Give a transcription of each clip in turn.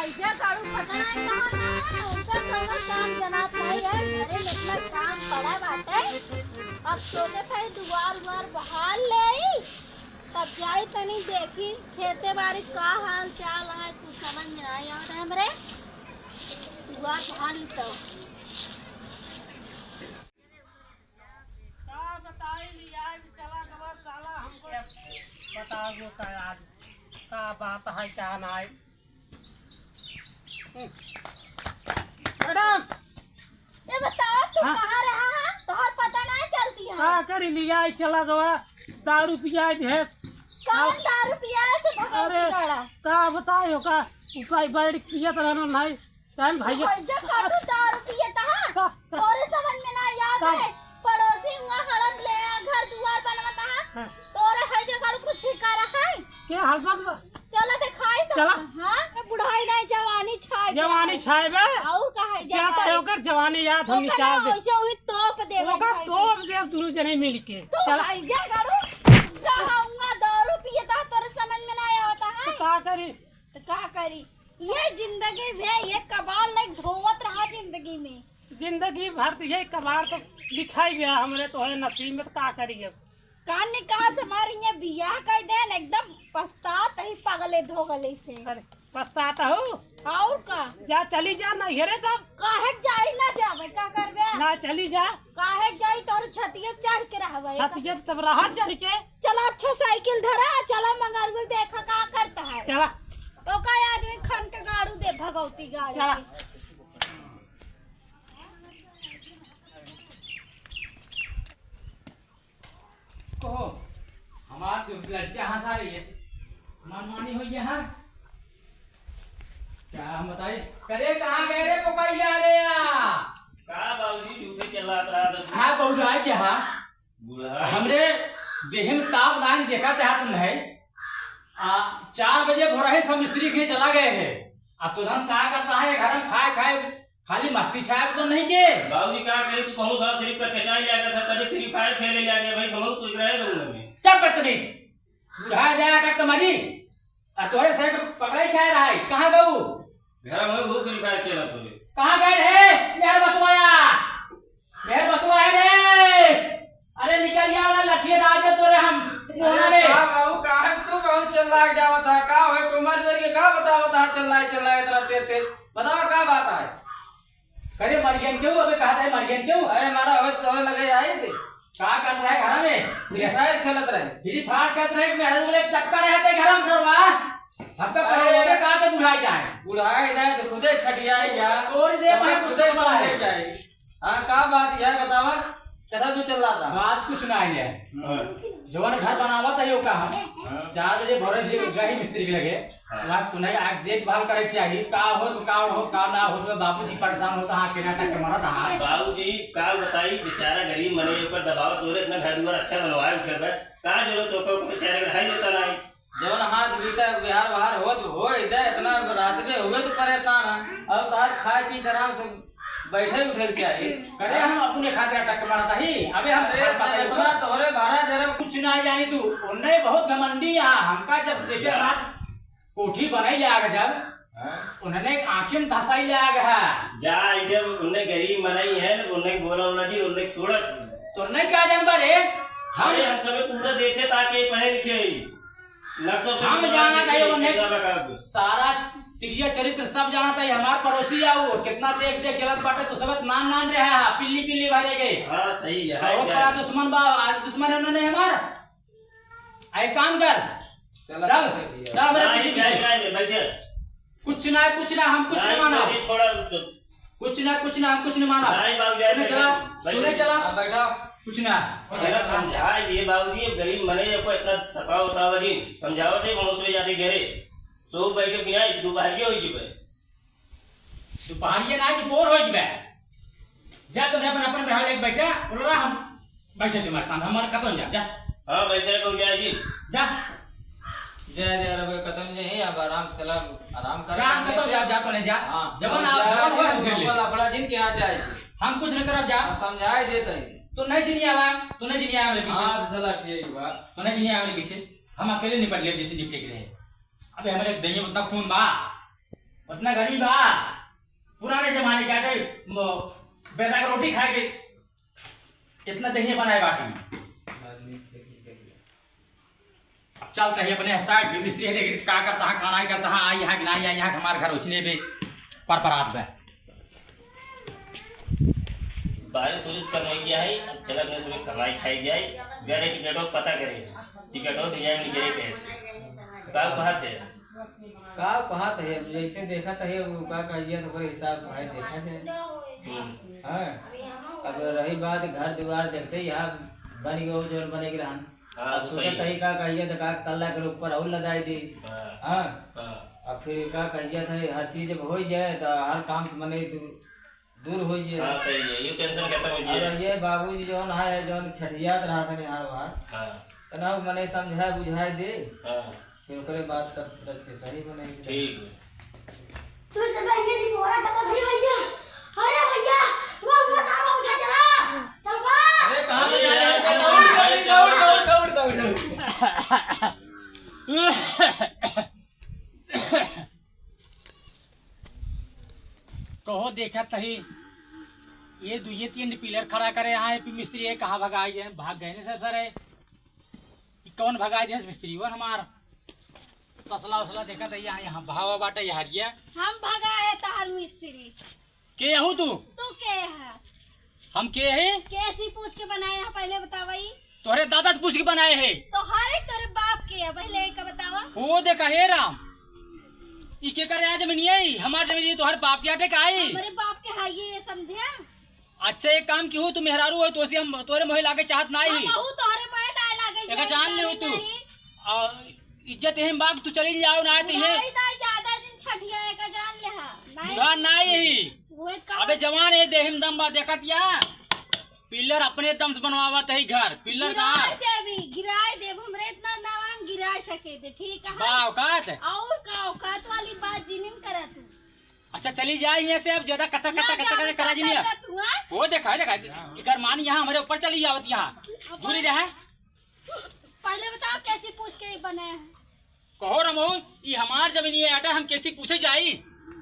ऐसे काड़ू पता नहीं कहाँ ना है उनका कौनो काम जनात नहीं है घरे में इतना काम पड़ा बाटे। अब सोचे थे दुआर उवार बहाल ले आई, तब जाई तनी देखी खेते बाड़ी का हाल चाल है कुछ समझ में नहीं आ रहा है हमरे दुआर बहाल ली तो बताओ का आज का बात है क्या नहीं मैडम ये बताओ तुम कहाँ रहा है तोहर पता नहीं चलती है का कर लिया चला गवा दारू पिया है कौन दारू पिया से अरे भगवती गड़ा का बताओ का उपाय बैठ पिया तो रहना नहीं टाइम भाई जब काटू दारू पिए तहा तोरे समझ में ना याद है पड़ोसी हुआ हड़प ले घर दुआर बनवाता है तोरे है जगह कुछ ठिका रहा है क्या हाल बात चला ते खाई तो चला। हां बुढ़ाई नहीं जवानी छाए जवानी छाएबे और का है क्या तो होकर जवानी याद हम निकाल दे ओसे हुई तोप देवे ओका तो देव दोनों जने मिल के तो चला भाई जा करू कहाऊंगा दारू पिए ता तोरे समझ में ना आता है तो का करी तो का करी ये जिंदगी में ये कबाड़ लाइक धोवत रहा जिंदगी में जिंदगी भर तो यही कबाड़ तो लिखाई गया हमरे तो है नसीब में तो का करिए कान ने कहा से हमारे ये बियाह कर देन एकदम पछतात ही पगले धोगले से अरे पछताता हो और का जा चली जा ना हेरे तब काहे जाई ना जावे का करबे ना चली जा काहे जाई तोर छतिए चढ़ के रहबे छतिए तब रहा चढ़ के चला अच्छा साइकिल धरा चला मंगरगुल देखा का करता है चला तो का आदमी खन के गाड़ू दे भगवती गाड़ी चला को हमार लड़कियां हंसा रही है मनमानी हुई है हाँ क्या हम बताइए करे कहाँ गए रे पोकैया रे का बाबूजी झूठे चला रहा था हाँ बहुराय क्या हाँ बुढ़ा हमरे देह में ताप दान देखा था तुम है 4 बजे भोर सब मिस्त्री के चला गए हैं अब तो हम क्या करता है घर में खाए खाए खाली मस्ती साहब तो नहीं के बाबूजी कहा करे तू कहूं साहब सिर्फ का कचाई लगा था कभी फ्री फायर खेले लगे भाई हम तो रहे लोग में चल बदतमीज बुढ़ा गया तक तुम्हारी तोरे से पकड़े चाह रहा है कहाँ गऊ घर में वो फ्री फायर खेला तो कहाँ गए रे मेहर बसवाया रे अरे निकल गया ना लठिए डाल दे तोरे हम कोना में का बाबू काहे तू कहूं चल रहा क्या बता का होय कुमार गोरी का बता चल रहा इतना तेज बताओ का बात है करे मरियन क्यों अबे कहा था मरियन क्यों अरे मारा होय लगे आई थे क्या कर रहा है घर में फ्री फायर खेलत रहे फ्री फायर खेलत रहे मेहर बोले चक्का रहते घर में सरवा हम तो परोगे कहा तो बुढ़ाई जाए बुढ़ाई जाए तो खुदे छटियाई क्या तोड़ दे भाई कुछ खुदे बोला है समझे जाए हां का बात है बतावा कैसा तू चल रहा था बात कुछ ना है जवान घर बनावा था यो का हम 4 बजे भोरे से गई मिस्त्री के लगे वहां तुने आग देखभाल करे चाहिए का हो का ना हो तो बाबूजी परेशान होता हां के नाटक के मरत हां बाबूजी का बताई बेचारा गरीब मने ऊपर दबाव तोरे इतना घर दुआर अच्छा बनवाए उठे पे का जरूरत तो को बेचारे का है देता नहीं जवन हाथ बीता बिहार बाहर हो इधर इतना रात में हुए तो परेशान है अब तार खाए पी आराम से बैठे उठे चाहिए करे हम अपने खातिर टक मारता ही अबे हम इतना तोरे भाड़ा जरे कुछ ना जानी तू उन्ने बहुत घमंडी यहां हमका जब देखे रात कोठी बनाई ले आगे जब उन्होंने आंखें में धसाई ले आगे है जा इधर उन्हें गरीब मनाई है उन्हें बोला उन्हें जी उन्हें छोड़ा तो नहीं क्या जानवर है हम सब पूरा देखे ताकि पढ़े लिखे हम जाना चाहिए उन्हें सारा तिरिया चरित्र सब जाना चाहिए हमार पड़ोसी आओ कितना देख गलत बाटे तो सब नान रहे है पिल्ली पिल्ली भरे गए हां सही है बहुत बड़ा दुश्मन बा आज दुश्मन उन्होंने हमार आए काम कर चल मेरे पीछे कुछ ना हम कुछ नहीं माना कुछ ना हम कुछ नहीं माना चला बैठा कुछ ना समझा ये बाबूजी गरीब मने को इतना सफा होता है जी समझाओ थे मनुष्य जाते घेरे सो बैठे बिना दोपहरिया हो जीबे दोपहरिया ना कि बोर हो जीबे जा तो अपन घर लेके बैठा बोल रहा हम बैठे तुम्हारे सामने हमारे कतन जा हां बैठे को जाए जी जा जय रब कदम जे है अब आराम कर जा तो नहीं जा जवन अपना दिन के आ जाए हम कुछ नहीं करब जा समझाए देते तो नहीं जिनी आवा मेरे पीछे हां चला ठीक बा तो नहीं जिनी आवा मेरे पीछे हम अकेले निपट गए जैसे निपटे गए अबे हमारे दही उतना खून बा उतना गर्मी बा पुराने जमाने के आटे बेटा का रोटी खाए के इतना दही बनाए बाटी। अब चलते हैं अपने साइड में मिस्त्री है देखिए क्या करता है खाना ही करता है आई यहाँ कि ना यहाँ हमारे घर उछने भी पर आप में बारिश उरिश करवाई गया है। अब चला अपने सुबह कमाई खाई जाए गरे टिकटों पता करे टिकटों डिजाइन निकले कैसे का बात है का बात है जैसे देखा था वो का कहिए तो हिसाब से भाई देखा जाए। हाँ अब रही बात घर द्वार देखते ही यहाँ बन गए जो बनेगी रहन। अब सोचता ही का कहिए तो का तल्ला के ऊपर और लगाई दी। हाँ अब फिर का कहिए था हर चीज हो जाए तो हर काम से मने दूर हो जाए। हाँ सही है ये टेंशन खत्म हो जाए। अब ये बाबूजी जो है जो छठियात रहा था निहार वहां तो ना मने समझा बुझाए दे फिर ओकरे बात तब रच के सही बनेगी। ठीक है तू से बहने की बोरा कता धरी भैया। अरे भैया तू बताओ उठा चला चल बा। अरे कहां पे जा रहे हो दौड़। कहो देखा तही ये तीन पिलर खड़ा करे यहाँ मिस्त्री है कहाँ भगाई है भाग गए ने सब सर कौन भगाई दे मिस्त्री वो हमार तसला उसला देखा था यहाँ भावा बाटा यहाँ हरिया हम भगा है तार मिस्त्री के हूँ तू के है हम के है कैसी पूछ के बनाए हैं पहले बतावाई। तोहरे दादा से पूछ के बनाए है तो हर एक तेरे बाप के है पहले का बतावा। वो देखा हे राम ई के करे जमीन यही हमारे जमीन तो हर बाप के आटे का आई हमारे बाप के है ये समझे। अच्छा एक काम की हो तू मेहरारू हो तो हम तोरे मोह लागे चाहत ना ही तोहरे मोह डाल लागे एक जान ले तू इज्जत है बाग तू चली जाओ ना तो ये ज्यादा दिन छठिया है का जान ले नहीं बुढ़ा ना ही अबे जवान है देहिम दम बा देखत या पिलर अपने दम से बनवावत है घर पिलर का गिराए देव हमरे इतना नाम गिरा सके थे ठीक है औकात और का औकात वाली बात जिनिन करा तू। अच्छा चली जाए यहाँ से अब ज्यादा कच्चा करा जी वो देखा इधर मान यहाँ हमारे ऊपर चली जावत यहाँ दूरी रहे। पहले बताओ कैसे पूछ के बने हैं। कहो रमो ये हमार जमीन ये आटा हम कैसे पूछे जाई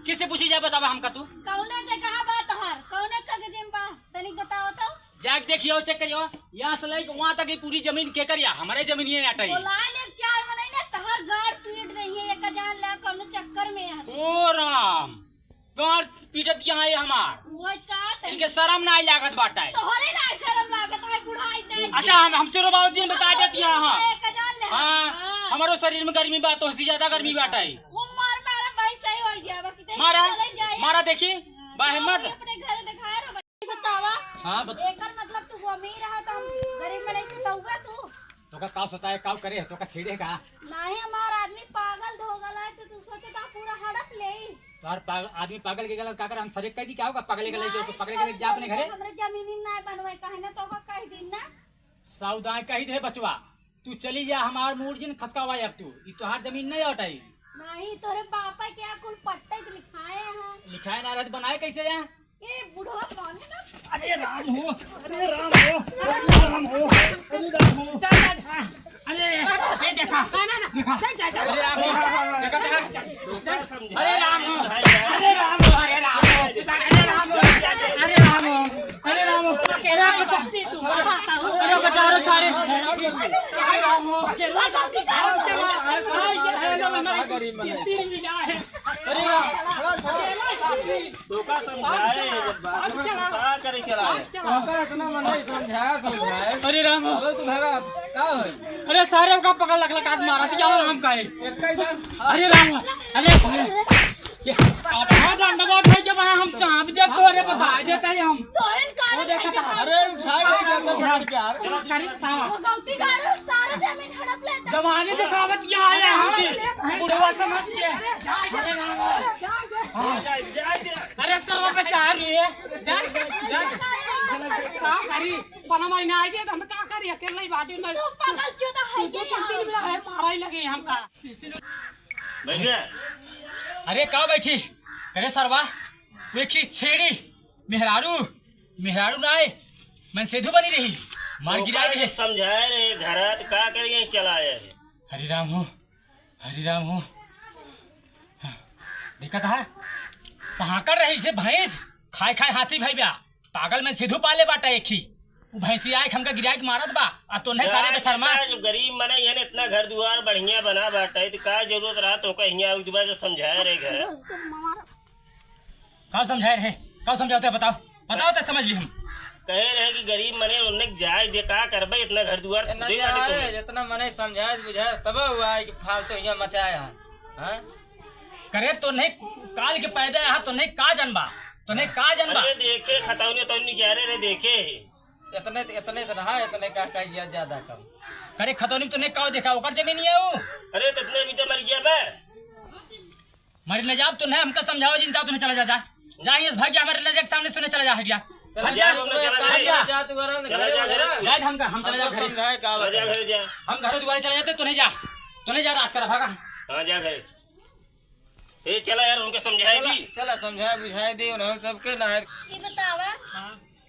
किससे पूछी जाए बतावा हमका तू कौन जगह बात हर कौन का जिम बा तनिक बताओ तो जाके देखियो चेक करियो यहाँ से लेके वहाँ तक पूरी जमीन के करिया हमारे जमीन ये आटा ही चार महीने ना तहर गाड़ पीट रही है एक जान ले कौन चक्कर में है। ओ राम गाड़ पीटत यहाँ है हमार वो का इनके शर्म ना लागत बाटा है तोहरे ना शर्म लागत है बुढ़ाई नहीं। अच्छा हमसे रो बाबूजी ने बता देती हां एक जान ले हां हमारो शरीर में गर्मी बात तो ज्यादा गर्मी बाटा है वो मार मारा भाई सही हो गया बाकी मारा देखी बा हिम्मत अपने घर दिखाया रो बतावा। हां एकर मतलब तू अमीर है तो गरीब बड़े से तौगा तू का काव सताए काव करे तो का छेड़ेगा नहीं हमार आदमी पागल धोगल है तो तू सोचे ता पूरा हड़प ले तार आदमी पागल के गलत का कर हम सरे कह दी क्या होगा पागल के गलत पकड़े के जा अपने घरे हमरे जमीन ना बनवाए कहे ना तो का कह दिन ना सावधान कही दे बचवा तू चली जा हमार मूर्जिन खसकावा अब तू ई तोहार जमीन नहीं हटाई नहीं तोरे पापा क्या कुल पट्टे लिखाए हैं लिखाए ना रहत बनाए कैसे यहाँ ए बुढ़वा कौन है ना। अरे राम हो अरे राम हो अरे राम हो अरे राम हो अरे ये देखा देखा अरे राम हो देखा देखा अरे राम हो अरे राम हो अरे राम हो अरे राम हो अरे राम हो अरे राम हो अकेला बचाती तू अरे बचा रहे सारे अरे राम हो अकेला गलती तो का समझाए का करे चलाए इतना मन नहीं समझाया अरे राम हो तुम्हारा का हो अरे सारे का पकड़ लग लगा मारा थी क्या हम का अरे राम अरे आप दंडवत है जब हम चाप जब तो अरे बता देते हैं हम तोरन का देखा था अरे उठा नहीं था वो गलती कर सारा जमीन हड़प लेता जवानी दिखावत क्या है हम बुढ़वा समझ के अरे राम अरे सर्व पे चाह रही है का करी पना महीना आई हम का करी अकेले ही बाटी में तू पागल चोदा है तो कंपनी में है मारा ही लगे हमका भैया अरे का बैठी अरे सरवा देखी छेड़ी मेहरारू नाए मैं सेधु बनी रही मार गिरा रही समझाए रे घर का करिए चलाए हरि राम हो दिक्कत है कहाँ कर रही से भैंस खाए खाए हाथी भाई बा पागल में सिद्धू पाले बाटा एक ही वो भैंसी आए हमका गिराए के मारत बा आ तो नहीं सारे बेशर्मा गरीब मने ये इतना घर दुआर बढ़िया बना बाटे तो का जरूरत रहा तो कहीं यहाँ दुबारा जो समझाया रहे घर कहाँ समझाए रहे कहाँ समझाते बताओ बताओ तो समझ ली हम कहे रहे कि गरीब मने उन्ने जाए दे का करबे इतना घर दुआर जितना मने समझाए बुझाए तब हुआ है कि फालतू यहाँ मचाया है करे तो नहीं काल के पैदा यहाँ तो नहीं का जनबा तो नहीं का जनबा अरे देखे खतौनी तो कह रहे देखे इतने इतने तो रहा इतने का कहिए ज्यादा कम करे खतौनी तो नहीं का देखा ओकर जमीन है वो अरे तो इतने भी तो मर गया बे मरी न जाब तो नहीं हमका समझाओ जिनता तो नहीं चला जा जाइए भाग जा हमारे नजर के सामने सुने चला जा हट जा जा तू जा हम चले जा समझाए का जा घर जा हम घर दुआरे चले जाते तो नहीं जा राज करा भागा हाँ जा घर ए चला यार उनके समझाएगी चला समझाए बुझाए दी उन्हें सबके ना है ई बतावा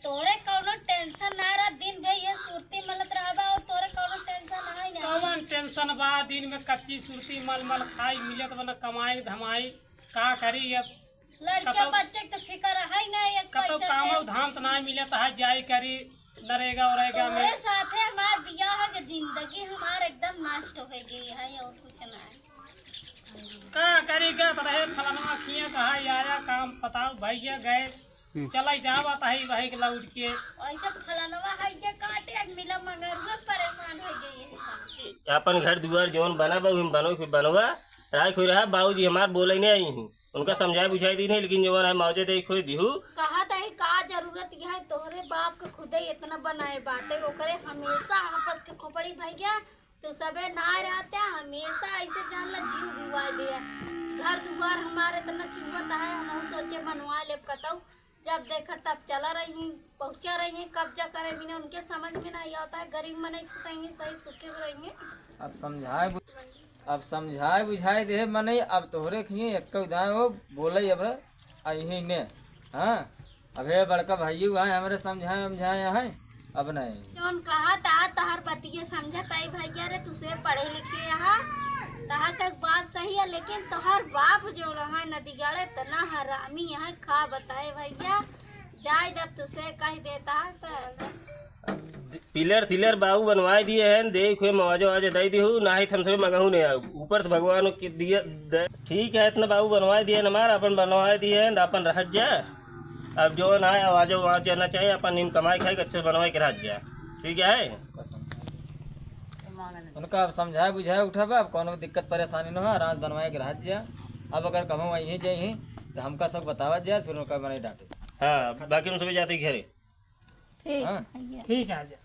तोरे कौनो टेंशन ना रहा दिन गई है सुरती मलत रहबा और तोरे कौनो टेंशन है ना कौन टेंशन बा दिन में कच्ची सुरती मल मल खाई मिलत बना कमाई धमाई का करी अब लड़के बच्चे के तो फिकर है ना एक कतो पैसा काम के। धाम तो नहीं मिलत है जाई करी नरेगा उरेगा तोरे में साथे हमार दिया है कि जिंदगी हमार एकदम नष्ट हो गई है और कुछ ना है का करेगा तो रहे फलाना खिया कहा आया काम बताओ भैया गैस चला जावा तही वही के लौट के ऐसा फलानवा है जे काटे मिला मगर रोज परेशान हो गई है अपन घर दुआर जौन बना बा बनो फिर बनवा राय खोई रहा बाबूजी हमार बोले नहीं आई हूँ उनका समझाए बुझाई दी नहीं लेकिन जवन है मौजे दे खोई दिहू कहा था का जरूरत है तोहरे बाप के खुदे इतना बनाए बाटे ओकरे हमेशा आपस के खोपड़ी भाई गया तो सबे ना रहते हमेशा ऐसे जान ला जीव बिवा दे घर दुआर हमारे इतना चुगत है हम सोचे बनवा ले कतौ जब देखा तब चला रही हूँ पहुँचा रही है कब्जा करे बिना उनके समझ में नहीं आता है गरीब मने रहेंगे सही सुखे रहेंगे अब समझाए बुझाए दे मने अब तोहरे खिए एक दाए हो बोले अब यही ने हाँ अब हे बड़का भाई हुआ हमारे समझाए है अब नहीं जौन कहा था तहर पतिये समझत आई भैया रे तुसे पढ़े लिखे यहाँ तहा तक बात सही है लेकिन तोहर बाप जो रहा नदी गड़े तना हरामी यहाँ खा बताए भैया जाए जब तुसे कह देता है पिलर थिलर बाबू बनवाए दिए हैं देख हुए मवाजो आज दे दी हूँ ना ही थम से मंगाऊ नहीं ऊपर तो भगवान के दिए ठीक है इतना बाबू बनवाए दिए हमारा अपन बनवाए दिए हैं अपन रह जा अब जो ना है आवाजो वहाँ जाना चाहिए अपन नीम कमाई खाए अच्छे बनवाए के रह जा ठीक है उनका अब समझाए बुझाए उठाबा अब कौन दिक्कत परेशानी न हो रात बनवाए के रह जा अब अगर कहूँ वहीं जाइए तो हमका सब बतावा जाए फिर उनका बनाई डांटे हाँ बाकी हम सभी जाते घरे ठीक हाँ भैया ठीक है आजा